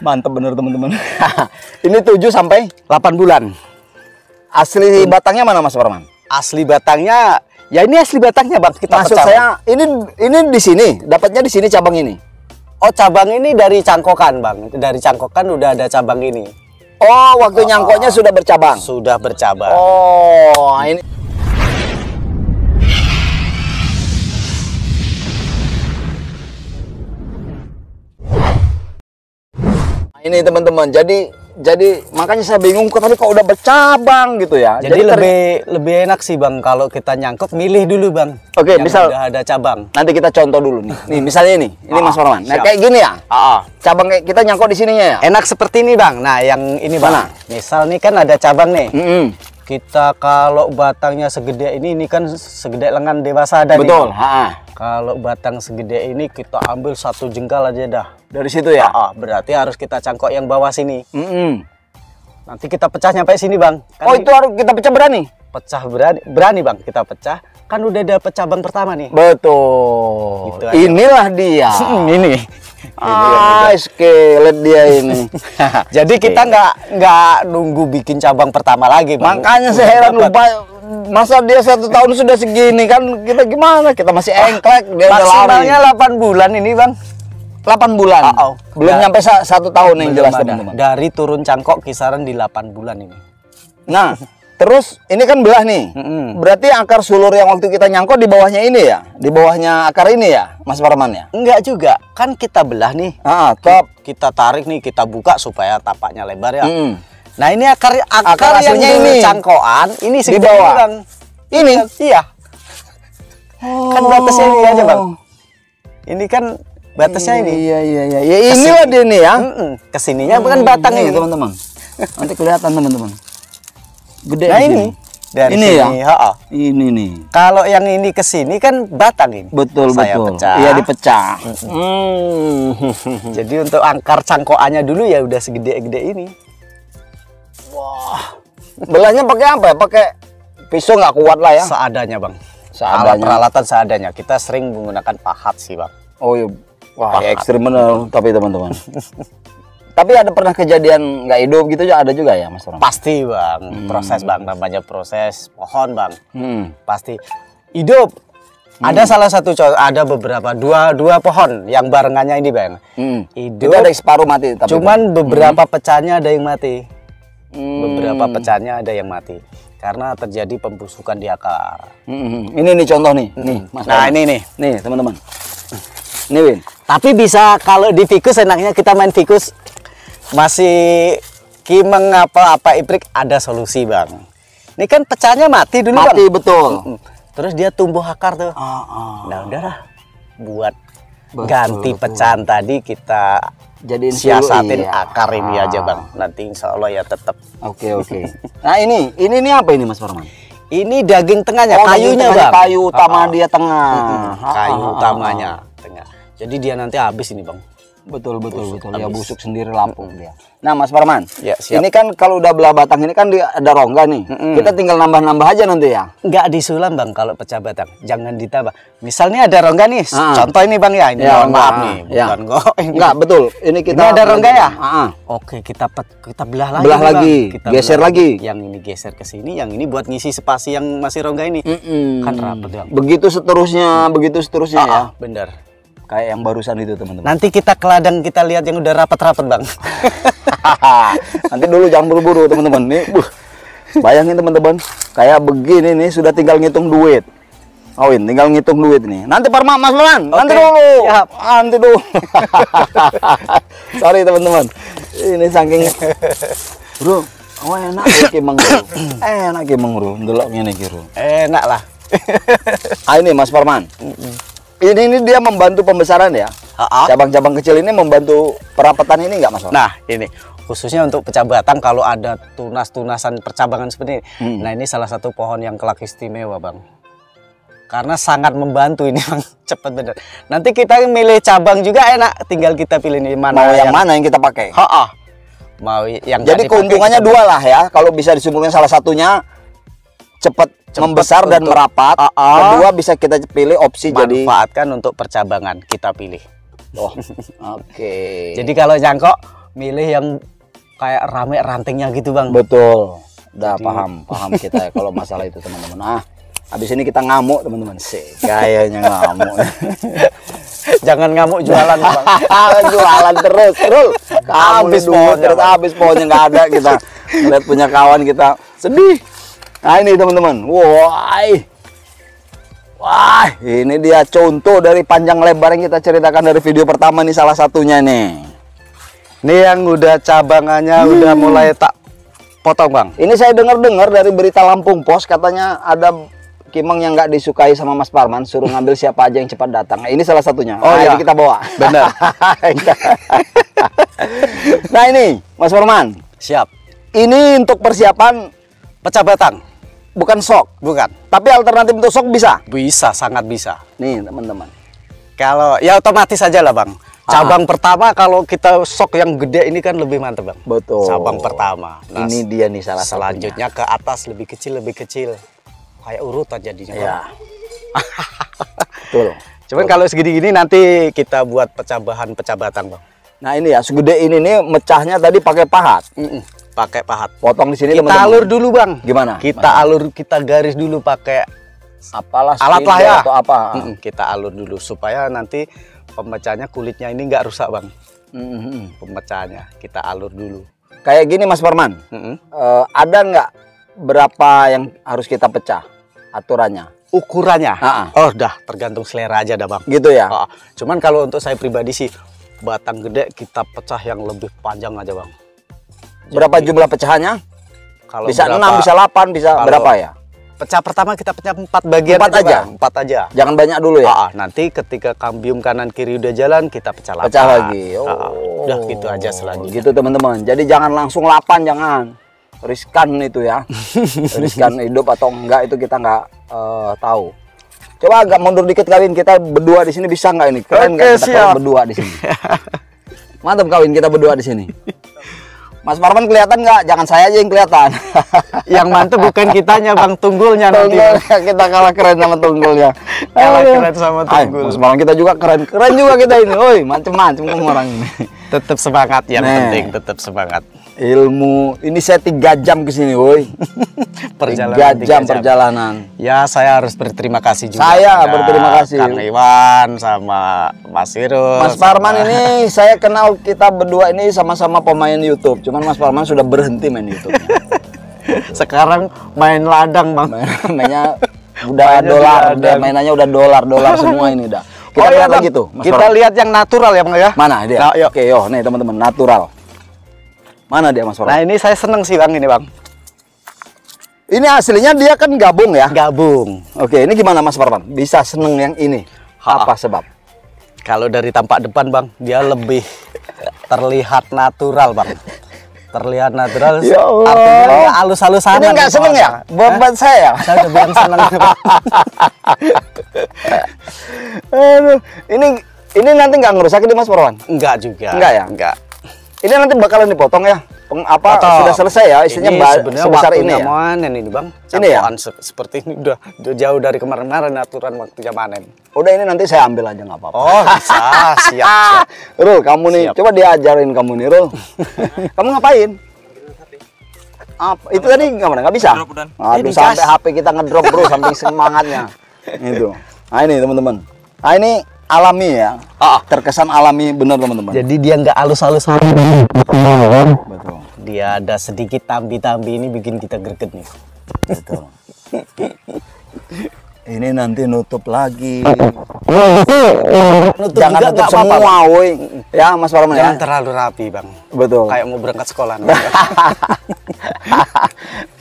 Mantap bener teman-teman. Ini 7 sampai 8 bulan. Asli batangnya mana Mas Parman? Asli batangnya, ya ini asli batangnya Bang. Kita Maksud saya ini di sini, dapatnya di sini cabang ini. Oh, cabang ini dari cangkokan Bang. Dari cangkokan udah ada cabang ini. Oh, waktu nyangkoknya sudah bercabang. Sudah bercabang. Oh, ini. Ini teman-teman, jadi makanya saya bingung kok tadi kok udah bercabang gitu ya. Jadi lebih enak sih Bang kalau kita nyangkok milih dulu Bang. Oke, misal udah ada cabang. Nanti kita contoh dulu nih. Nih misalnya ini Mas Parman. Nah, kayak gini ya. Cabang kayak kita nyangkok di sininya ya. Enak seperti ini Bang. Nah, yang ini Bang. Mana? Misal nih kan ada cabang nih. Kita kalau batangnya segede ini kan segede lengan dewasa ada. Betul. Nih. Kalau batang segede ini kita ambil 1 jengkal aja dah. Dari situ ya? Berarti harus kita cangkok yang bawah sini. Nanti kita pecah nyampe sini Bang. Kan itu harus kita pecah berani? Pecah berani Bang, kita pecah. Kan udah dapet cabang pertama nih. Betul. Gitu inilah dia. Ini. Skelet dia ini. Jadi kita nggak nunggu bikin cabang pertama lagi Bang. Makanya saya heran lupa. Masa dia 1 tahun sudah segini kan, kita gimana? Kita masih engklek, dia udah lari. Maksimalnya 8 bulan ini Bang. 8 bulan? Belum nyampe 1 tahun yang jelas teman-teman. Dari turun cangkok kisaran di 8 bulan ini. Nah, terus ini kan belah nih. Berarti akar sulur yang waktu kita nyangkok di bawahnya ini ya? Di bawahnya akar ini ya, Mas Parman ya? Enggak juga, kan kita belah nih. Kita tarik nih, kita buka supaya tapaknya lebar ya. Nah ini akar yang ini cangkokan, ini di bawah Bang. Ini? Iya. Kan batasnya ini aja Bang. Ini kan batasnya ini. Iya. Ya inilah dia nih ya. Kesininya bukan batang ini teman-teman. Nanti kelihatan teman-teman. Gede. Nah ini. Dari ini sini, ya. Ini nih. Kalau yang ini kesini kan batang ini. Betul. Pecah. Iya dipecah. Jadi untuk akar cangkokannya dulu ya udah segede-gede ini. Wah, belahnya pakai apa ya? Pakai pisau nggak kuat lah ya? Seadanya Bang. Seadanya. Peralatan seadanya. Kita sering menggunakan pahat sih Bang. Oh iya, wah ya ekstrim bener tapi teman-teman. Tapi ada pernah kejadian nggak hidup gitu ada juga ya Mas Parman? Pasti Bang. Proses Bang, namanya proses pohon Bang. Pasti hidup. Ada salah satu ada beberapa dua pohon yang barengannya ini Bang. Hidup. Itu ada separuh mati. Tapi cuman beberapa pecahnya ada yang mati. Beberapa pecahnya ada yang mati karena terjadi pembusukan di akar. Ini nih contoh nih, Mas. Nah ini nih teman-teman. Nih Win. Tapi bisa kalau di fikus enaknya kita main fikus masih kimeng apa iprik ada solusi Bang. Ini kan pecahnya mati dulu Bang. Mati betul. Terus dia tumbuh akar tuh. Nah udahlah buat ganti pecahan tadi kita jadiin siasatin akar ini aja Bang. Nanti insya Allah ya tetap. Oke. Nah ini apa ini Mas Parman? Ini daging tengahnya, kayunya Bang. Kayu utama dia tengah. Kayu utamanya tengah. Jadi dia nanti habis ini Bang. Betul. Ya busuk sendiri lapuk dia. Nah Mas Parman, ya, siap. Ini kan kalau udah belah batang ini kan ada rongga nih. Kita tinggal nambah-nambah aja nanti ya. Nggak disulam Bang kalau pecah batang. Jangan ditambah. Misalnya ada rongga nih. Contoh ini Bang ya. Ini mohon maaf nih. Bukan kok. Enggak betul. Ini kita ada rongga ya. Oke kita belah lagi. Belah lagi. Kita geser lagi. Yang ini geser ke sini. Yang ini buat ngisi spasi yang masih rongga ini. Kan rapet Bang. Begitu seterusnya ya. Bener. Kayak yang barusan itu teman-teman. Nanti kita ke ladang kita lihat yang udah rapat-rapat Bang. Nanti dulu jangan buru-buru teman-teman. Nih, bayangin teman-teman, kayak begini nih sudah tinggal ngitung duit. Win, tinggal ngitung duit nih. Nanti Mas Parman, nanti dulu. Siap. Nanti dulu. Sorry teman-teman. Ini saking Bro, enak iki Mang Bro. Enak iki Mang Bro, ndelok ngene iki Bro. Enak lah. Ini Mas Parman. Ini dia membantu pembesaran ya. Cabang-cabang kecil ini membantu perapatan ini nggak Mas? Nah ini khususnya untuk pecah batang kalau ada tunas-tunasan percabangan seperti ini. Nah ini salah satu pohon yang kelak istimewa Bang. Karena sangat membantu ini Bang, cepet bener. Nanti kita milih cabang juga enak, tinggal kita pilih nih mana. Mau yang mana yang kita pakai? Mau yang jadi keuntungannya dua lah ya. Kalau bisa disimpulkan salah satunya cepat membesar dan merapat. Kedua bisa kita pilih opsi manfaatkan untuk percabangan kita pilih. Oh, oke. Jadi kalau jangkok milih yang kayak rame rantingnya gitu bang. Betul. Udah Jadi- paham kita ya kalau masalah itu teman-teman. Nah, habis ini kita ngamuk teman-teman. Sih, kayaknya ngamuk. Jangan ngamuk jualan bang. Jualan terus, Rul. Habis pohonnya, terus Bang. habis pohonnya nggak ada kita. Lihat punya kawan kita sedih. Nah ini teman-teman, wah, ini dia contoh dari panjang lebar yang kita ceritakan dari video pertama nih, salah satunya nih. Ini yang udah cabangannya udah mulai tak potong bang. Ini saya dengar-dengar dari berita Lampung Pos, katanya ada kimeng yang nggak disukai sama Mas Parman, suruh ngambil siapa aja yang cepat datang. Nah, ini salah satunya. Oh, nah, iya. ini kita bawa. Benar. Nah ini Mas Parman, Siap. ini untuk persiapan Pecah batang. bukan sok, Bukan. tapi alternatif untuk sok bisa. Bisa, sangat bisa. Nih teman-teman. Kalau ya otomatis aja lah bang. Cabang pertama kalau kita sok yang gede ini kan lebih mantap bang. Betul. Cabang pertama. Nah, Ini dia nih salah satunya. selanjutnya ke atas lebih kecil. Kayak urutan jadinya. Bang. Ya. Betul. Cuman kalau segini-gini nanti kita buat pecah batang bang. Nah ini ya, segede ini nih mecahnya tadi pakai pahat. Pakai pahat. Potong di sini Kita teman-teman. alur dulu bang. Gimana? Kita alur, kita garis dulu pakai Apalah alat lah spidol ya. atau apa. Kita alur dulu supaya nanti pemecahnya kulitnya ini nggak rusak bang. Pemecahnya kita alur dulu. Kayak gini Mas Parman. Ada nggak berapa yang harus kita pecah aturannya? Ukurannya, Ah. oh dah tergantung selera aja dah bang. Gitu ya. Ah, cuman kalau untuk saya pribadi sih batang gede kita pecah yang lebih panjang aja bang. Berapa jumlah pecahannya? Kalau Bisa berapa- 6, bisa 8, bisa Kalau- berapa ya? Pecah pertama kita pecah 4 bagian 4 aja? Bang. 4 aja. Jangan banyak dulu ya. Nanti ketika kambium kanan kiri udah jalan kita pecah 8. Pecah lagi. Udah gitu aja selanjutnya. Gitu teman-teman. Jadi jangan langsung 8, jangan. Riskan itu ya. Riskan hidup atau enggak itu kita nggak tahu. Coba agak mundur dikit kawin, kita berdua di sini bisa nggak ini? Keren nggak Oke, kita siap. kalau berdua di sini? Mantap kawin kita berdua di sini. Mas Parman kelihatan nggak? Jangan saya aja yang kelihatan. Yang mantep bukan kitanya bang, tunggulnya nanti. Tunggulnya kita kalah keren sama tunggulnya. Kalah Aduh. keren sama Ay, tunggul. Mas Parman kita juga keren. Keren juga kita ini. Woi, macem-macem kamu orang ini. Tetap semangat yang Nih. penting, tetap semangat. Ilmu ini saya 3 jam ke sini, woi. 3 jam perjalanan. Ya saya harus berterima kasih juga. Saya pada berterima kasih. Kang Iwan sama Mas Virus. Mas Parman ini saya kenal, kita berdua ini sama-sama pemain YouTube. Cuman Mas Parman sudah berhenti main YouTube. sekarang main ladang bang. Mainnya udah Mainnya dolar, di ladang. mainannya udah dolar semua ini udah. Kita lihat lagi tuh, Mas Kita Parman. lihat yang natural ya bang ya. Mana dia? Nah, yuk. Oke, yo, nih teman-teman, natural. Mana dia Mas Nah Parman? ini saya seneng sih bang ini bang. Ini aslinya dia kan gabung ya. Gabung. Oke, ini gimana Mas Parman? Bisa seneng yang ini? Apa sebab? Kalau dari tampak depan bang, dia lebih terlihat natural bang. Terlihat natural. Ya Allah. Artinya dia halus-halusan. Ini nggak seneng ya? Buat saya. Saya udah bilang seneng. Aduh, ini nanti nggak ngerusak ini Mas Parman? Enggak juga. Enggak ya? Enggak. Ini nanti bakalan dipotong ya? Apa Potong. sudah selesai ya? Isinya Ini sebenarnya sebesar ini waktunya ya? manen ini bang. Ini ya? Campuran seperti ini udah jauh dari kemarin-kemarin aturan waktunya manen. Udah ini nanti saya ambil aja nggak apa-apa. Oh bisa, siap. Rul, kamu nih, Siap. coba diajarin kamu nih, Rul. Kamu ngapain? Apa? Itu tadi nggak bisa? Aduh, Ini sampai gas. HP kita ngedrop bro, sampai semangatnya. Itu. Nah ini teman-teman. Nah ini alami ya. Terkesan alami bener teman-teman. Jadi dia nggak halus-halus. Betul. Dia ada sedikit tambi-tambi ini bikin kita greget nih. Betul. Ini nanti nutup lagi. Nutup Jangan juga nutup nggak apa-apa, semua, woi. Ya, Mas Parman ya. Jangan terlalu rapi bang. Betul. Kayak mau berangkat sekolah.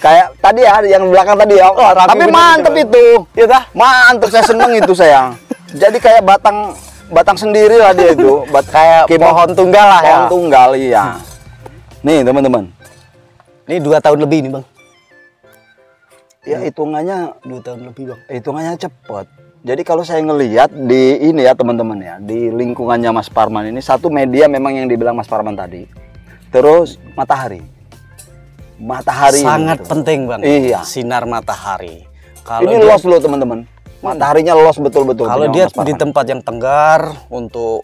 Kayak tadi ya, yang belakang tadi ya. rapi Tapi bener mantep gitu, itu. Iya dah. Mantep, saya seneng itu saya. Jadi kayak batang sendiri lah dia itu. Kayak pohon tunggal lah ya. Pohon tunggal, iya. Nih teman-teman. Ini 2 tahun lebih nih bang. Ya hitungannya 2 tahun lebih bang. hitungannya cepet. Jadi kalau saya ngelihat di ini ya teman-teman ya, di lingkungannya Mas Parman ini, satu media memang yang dibilang Mas Parman tadi. Terus matahari. Matahari Sangat ini, penting bang. Iya. Sinar matahari. Ini dia- los loh teman-teman. Mataharinya los betul-betul. Kalau punya dia Mas Parman. di tempat yang tenggar untuk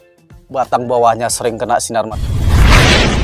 batang bawahnya sering kena sinar matahari.